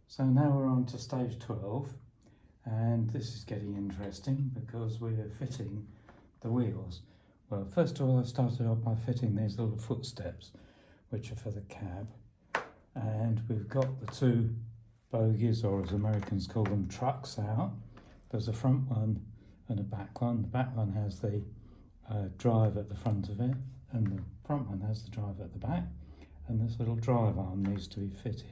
So now we're on to stage 12, and this is getting interesting because we're fitting the wheels. Well, first of all, I started off by fitting these little footsteps, which are for the cab, and we've got the two bogies, or as Americans call them, trucks out. There's a front one and a back one. The back one has the drive at the front of it, and the front one has the drive at the back, and this little drive arm needs to be fitted.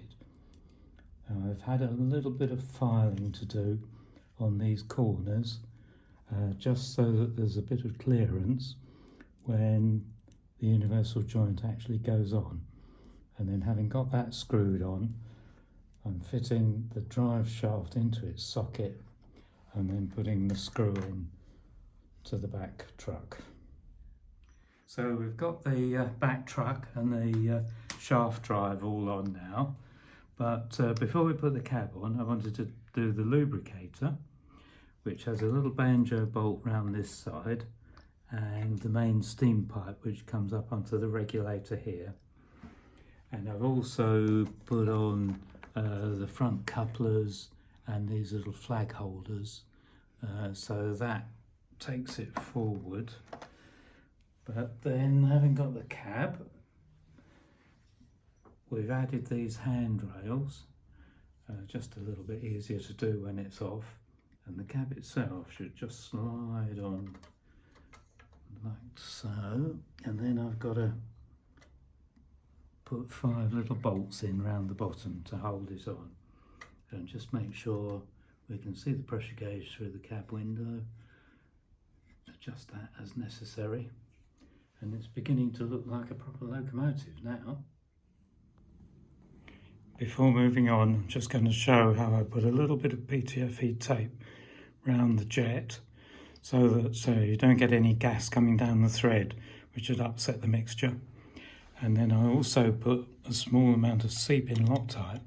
Now, I've had a little bit of filing to do on these corners, just so that there's a bit of clearance when the universal joint actually goes on. And then, having got that screwed on, I'm fitting the drive shaft into its socket and then putting the screw in to the back truck. So we've got the back truck and the shaft drive all on now, but before we put the cab on, I wanted to do the lubricator, which has a little banjo bolt round this side and the main steam pipe which comes up onto the regulator here. And I've also put on the front couplers and these little flag holders, so that takes it forward. But then, having got the cab, we've added these handrails, just a little bit easier to do when it's off, and the cab itself should just slide on like so, and then I've got to put 5 little bolts in round the bottom to hold it on, and just make sure we can see the pressure gauge through the cab window. Adjust that as necessary, and it's beginning to look like a proper locomotive now. Before moving on, I'm just going to show how I put a little bit of PTFE tape round the jet so that you don't get any gas coming down the thread, which would upset the mixture. And then I also put a small amount of seep-in Loctite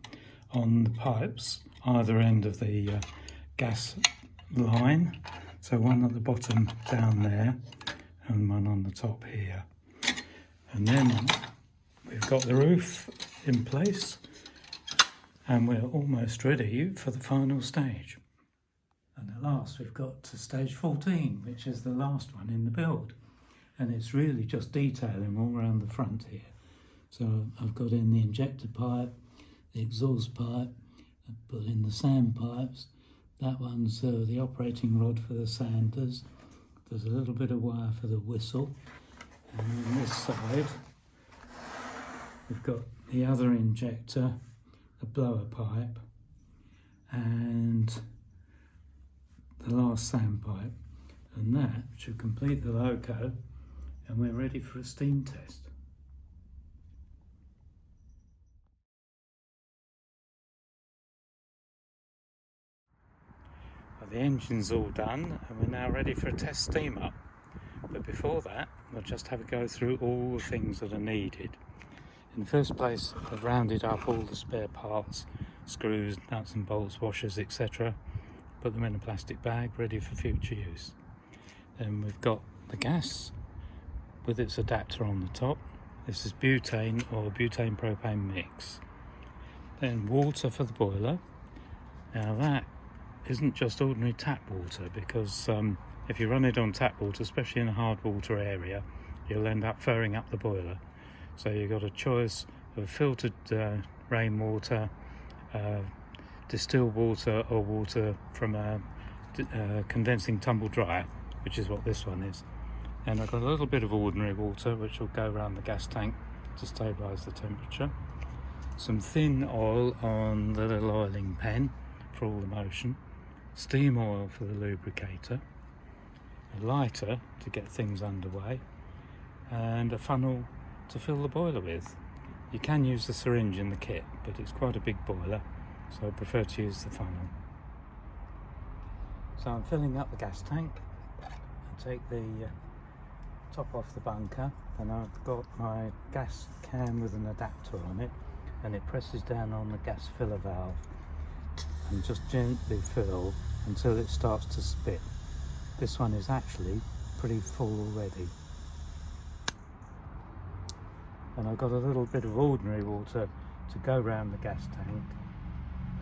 on the pipes, either end of the gas line. So one at the bottom down there and one on the top here. And then we've got the roof in place, and we're almost ready for the final stage. And at last we've got to stage 14, which is the last one in the build. And it's really just detailing all around the front here. So I've got in the injector pipe, the exhaust pipe, I've put in the sand pipes. That one's the operating rod for the sanders. There's a little bit of wire for the whistle. And on this side, we've got the other injector, a blower pipe, and the last sand pipe. And that should complete the loco, and we're ready for a steam test. Well, the engine's all done, and we're now ready for a test steam up. But before that, we'll just have a go through all the things that are needed. In the first place, I've rounded up all the spare parts, screws, nuts and bolts, washers, etc. Put them in a plastic bag, ready for future use. Then we've got the gas with its adapter on the top. This is butane or butane propane mix. Then water for the boiler. Now that isn't just ordinary tap water, because if you run it on tap water, especially in a hard water area, you'll end up furring up the boiler. So you've got a choice of filtered rainwater, distilled water, or water from a condensing tumble dryer, which is what this one is. And I've got a little bit of ordinary water which will go around the gas tank to stabilise the temperature. Some thin oil on the little oiling pen for all the motion. Steam oil for the lubricator. A lighter to get things underway. And a funnel to fill the boiler with. You can use the syringe in the kit, but it's quite a big boiler, so I prefer to use the funnel. So I'm filling up the gas tank. I take the top off the bunker, and I've got my gas can with an adapter on it, and it presses down on the gas filler valve and just gently fill until it starts to spit. This one is actually pretty full already. And I've got a little bit of ordinary water to go round the gas tank,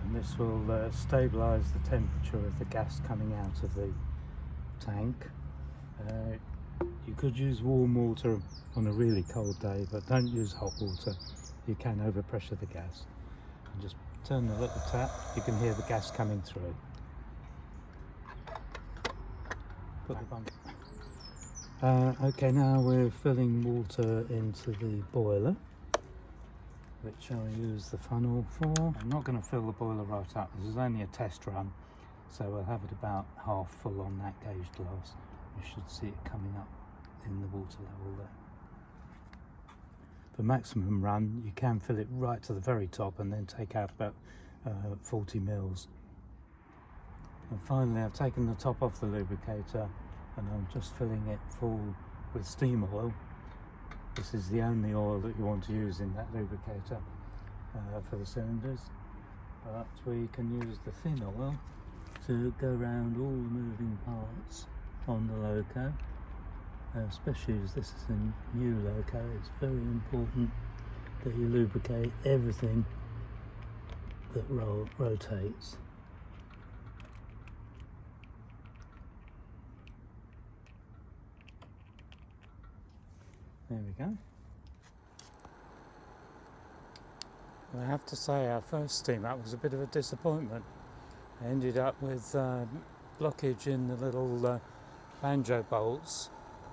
and and this will stabilise the temperature of the gas coming out of the tank. You could use warm water on a really cold day, but don't use hot water. You can overpressure the gas. And just turn the little tap, you can hear the gas coming through. Put the bump. Okay, now we're filling water into the boiler, which I'll use the funnel for. I'm not going to fill the boiler right up. This is only a test run, so we'll have it about half full on that gauge glass. You should see it coming up in the water level there. For maximum run, you can fill it right to the very top and then take out about 40 mils. And finally, I've taken the top off the lubricator and I'm just filling it full with steam oil. This is the only oil that you want to use in that lubricator for the cylinders, but we can use the thin oil to go around all the moving parts on the loco, especially as this is a new loco. It's very important that you lubricate everything that rotates. There we go. And I have to say, our first steam up was a bit of a disappointment. I ended up with blockage in the little banjo bolts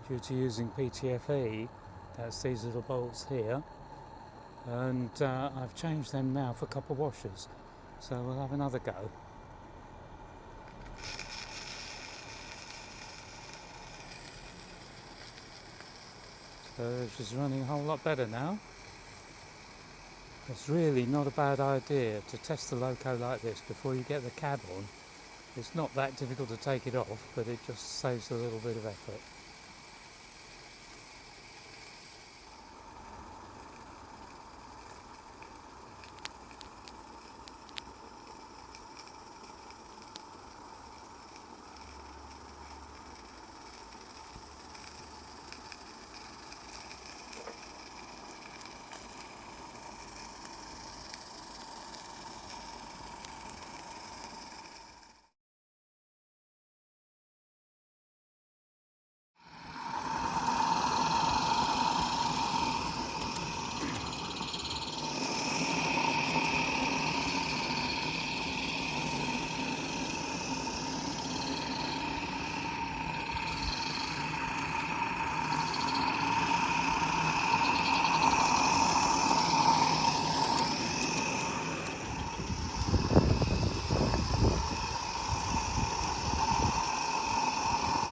due to using PTFE. That's these little bolts here, and I've changed them now for copper washers, so we'll have another go. So she's running a whole lot better now. It's really not a bad idea to test the loco like this before you get the cab on. It's not that difficult to take it off, but it just saves a little bit of effort.